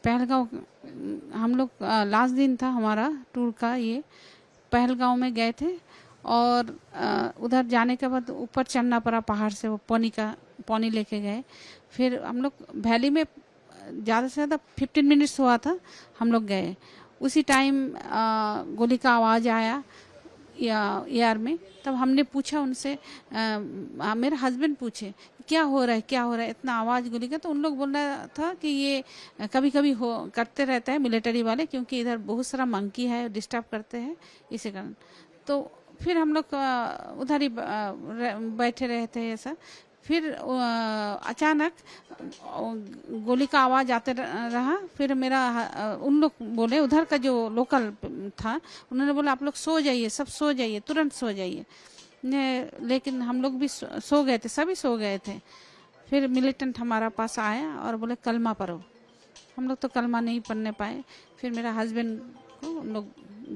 पहलगांव हम लोग लास्ट दिन था हमारा टूर का, ये पहलगांव में गए थे और उधर जाने के बाद ऊपर चढ़ना पड़ा पहाड़ से, वो पानी लेके गए। फिर हम लोग वैली में ज़्यादा से ज़्यादा 15 मिनट्स हुआ था, हम लोग गए। उसी टाइम गोली का आवाज़ आया या एयर में। तब हमने पूछा उनसे, मेरे हस्बैंड पूछे क्या हो रहा है, क्या हो रहा है, इतना आवाज़ गोली का। तो उन लोग बोल रहा था कि ये कभी कभी हो करते रहता है मिलिट्री वाले, क्योंकि इधर बहुत सारा मंकी है, डिस्टर्ब करते हैं, इसी कारण। तो फिर हम लोग उधर ही बैठे रहे थे ऐसा। फिर अचानक गोली का आवाज़ आते रहा। फिर मेरा उन लोग बोले, उधर का जो लोकल था, उन्होंने बोला आप लोग सो जाइए, सब सो जाइए, तुरंत सो जाइए। लेकिन हम लोग भी सो गए थे, सभी सो गए थे। फिर मिलिटेंट हमारा पास आया और बोले कलमा पढ़ो। हम लोग तो कलमा नहीं पढ़ने पाए। फिर मेरा हस्बैंड को उन लोग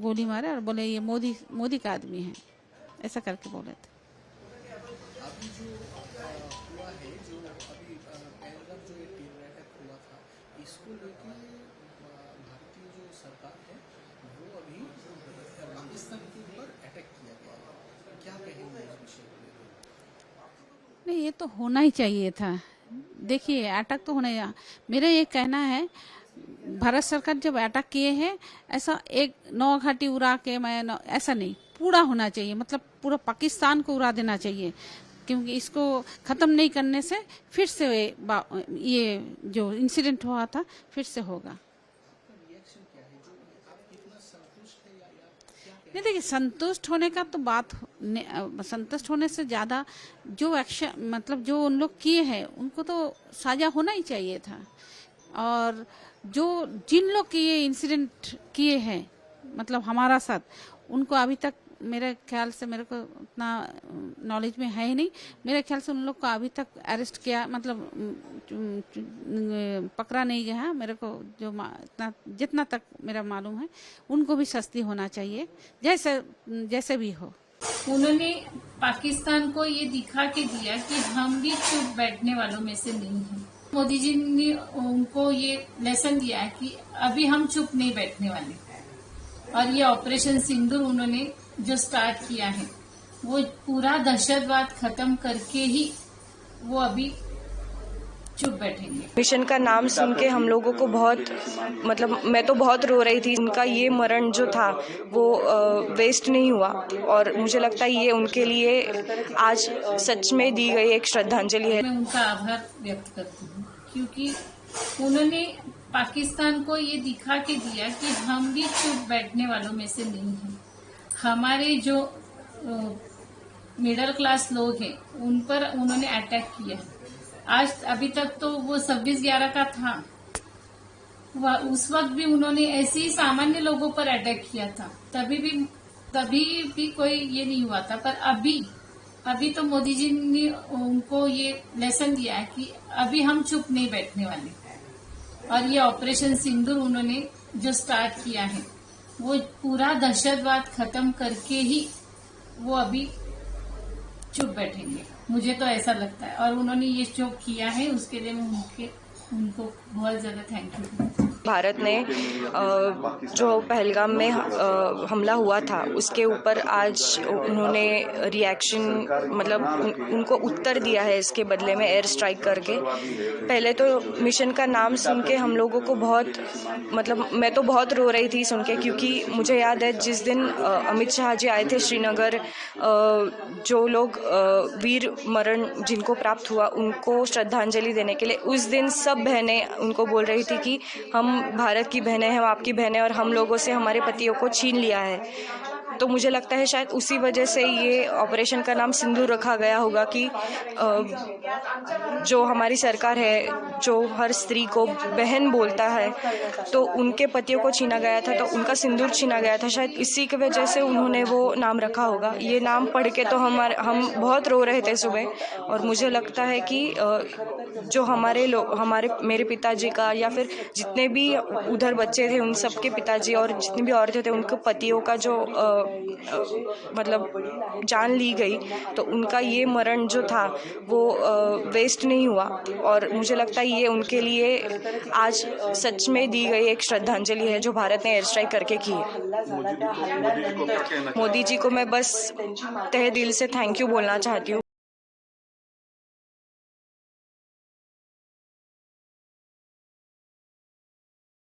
गोली मारे और बोले ये मोदी का आदमी है, ऐसा करके बोले थे। अभी जो हुआ है, जो अभी पहलगाम जो ये टेरर अटैक हुआ था, इसको लेके भारतीय जो सरकार है वो अभी पाकिस्तान के ऊपर अटैक किया गया है, क्या कहेंगे इस विषय को लेकर? नहीं, ये तो होना ही चाहिए था। देखिए अटैक तो होना ही, मेरा ये कहना है भारत सरकार जब अटैक किए हैं, ऐसा एक नौ घाटी उड़ा के ऐसा नहीं, पूरा होना चाहिए, मतलब पूरा पाकिस्तान को उड़ा देना चाहिए। क्योंकि इसको ख़त्म नहीं करने से फिर से ये जो इंसिडेंट हुआ था फिर से होगा। नहीं देखिए, संतुष्ट होने का तो बात, संतुष्ट होने से ज़्यादा जो एक्शन, मतलब जो उन लोग किए हैं उनको तो सजा होना ही चाहिए था। और जिन लोग के ये इंसिडेंट किए हैं, मतलब हमारा साथ, उनको अभी तक मेरे ख्याल से, मेरे को उतना नॉलेज में है ही नहीं, मेरे ख्याल से उन लोग को अभी तक अरेस्ट किया, मतलब पकड़ा नहीं गया। मेरे को जो जितना तक मेरा मालूम है, उनको भी सख्ती होना चाहिए, जैसे भी हो। उन्होंने पाकिस्तान को ये दिखा के दिया कि हम भी चुप बैठने वालों में से नहीं हैं। मोदी जी ने उनको ये लेसन दिया है कि अभी हम चुप नहीं बैठने वाले। और ये ऑपरेशन सिंदूर उन्होंने जो स्टार्ट किया है, वो पूरा दहशतवाद खत्म करके ही वो अभी चुप बैठेंगे। मिशन का नाम सुन के हम लोगों को बहुत, मतलब मैं तो बहुत रो रही थी। उनका ये मरण जो था वो वेस्ट नहीं हुआ, और मुझे लगता है ये उनके लिए आज सच में दी गई एक श्रद्धांजलि है। मैं उनका आभार व्यक्त करती हूँ, क्योंकि उन्होंने पाकिस्तान को ये दिखा के दिया कि हम भी चुप बैठने वालों में से नहीं हैं। हमारे जो मिडिल क्लास लोग हैं उन पर उन्होंने अटैक किया। आज अभी तक तो वो 26/11 का था, उस वक्त भी उन्होंने ऐसे ही सामान्य लोगों पर अटैक किया था, तभी भी कोई ये नहीं हुआ था। पर अभी तो मोदी जी ने उनको ये लेसन दिया है कि अभी हम चुप नहीं बैठने वाले। और ये ऑपरेशन सिंदूर उन्होंने जो स्टार्ट किया है, वो पूरा दहशतवाद खत्म करके ही वो अभी चुप बैठेंगे, मुझे तो ऐसा लगता है। और उन्होंने ये जो किया है उसके लिए मैं उनको बहुत ज्यादा थैंक यू। भारत ने जो पहलगाम में हमला हुआ था उसके ऊपर आज उन्होंने रिएक्शन, मतलब उनको उत्तर दिया है इसके बदले में एयर स्ट्राइक करके। पहले तो मिशन का नाम सुन के हम लोगों को बहुत, मतलब मैं तो बहुत रो रही थी सुन के, क्योंकि मुझे याद है जिस दिन अमित शाह जी आए थे श्रीनगर, जो लोग वीर मरण जिनको प्राप्त हुआ उनको श्रद्धांजलि देने के लिए, उस दिन सब बहनें उनको बोल रही थी कि हम भारत की बहनें हैं, हम आपकी बहनें, और हम लोगों से हमारे पतियों को छीन लिया है। तो मुझे लगता है शायद उसी वजह से ये ऑपरेशन का नाम सिंदूर रखा गया होगा कि जो हमारी सरकार है, जो हर स्त्री को बहन बोलता है, तो उनके पतियों को छीना गया था, तो उनका सिंदूर छीना गया था। शायद इसी की वजह से उन्होंने वो नाम रखा होगा। ये नाम पढ़ के तो हम बहुत रो रहे थे सुबह, और मुझे लगता है कि जो हमारे मेरे पिताजी का या फिर जितने भी उधर बच्चे थे उन सबके पिताजी और जितनी भी औरतें थे उनके पतियों का जो मतलब जान ली गई, तो उनका ये मरण जो था वो वेस्ट नहीं हुआ। और मुझे लगता है ये उनके लिए आज सच में दी गई एक श्रद्धांजलि है जो भारत ने एयर स्ट्राइक करके की है। मोदी जी को मैं बस तहे दिल से थैंक यू बोलना चाहती हूँ।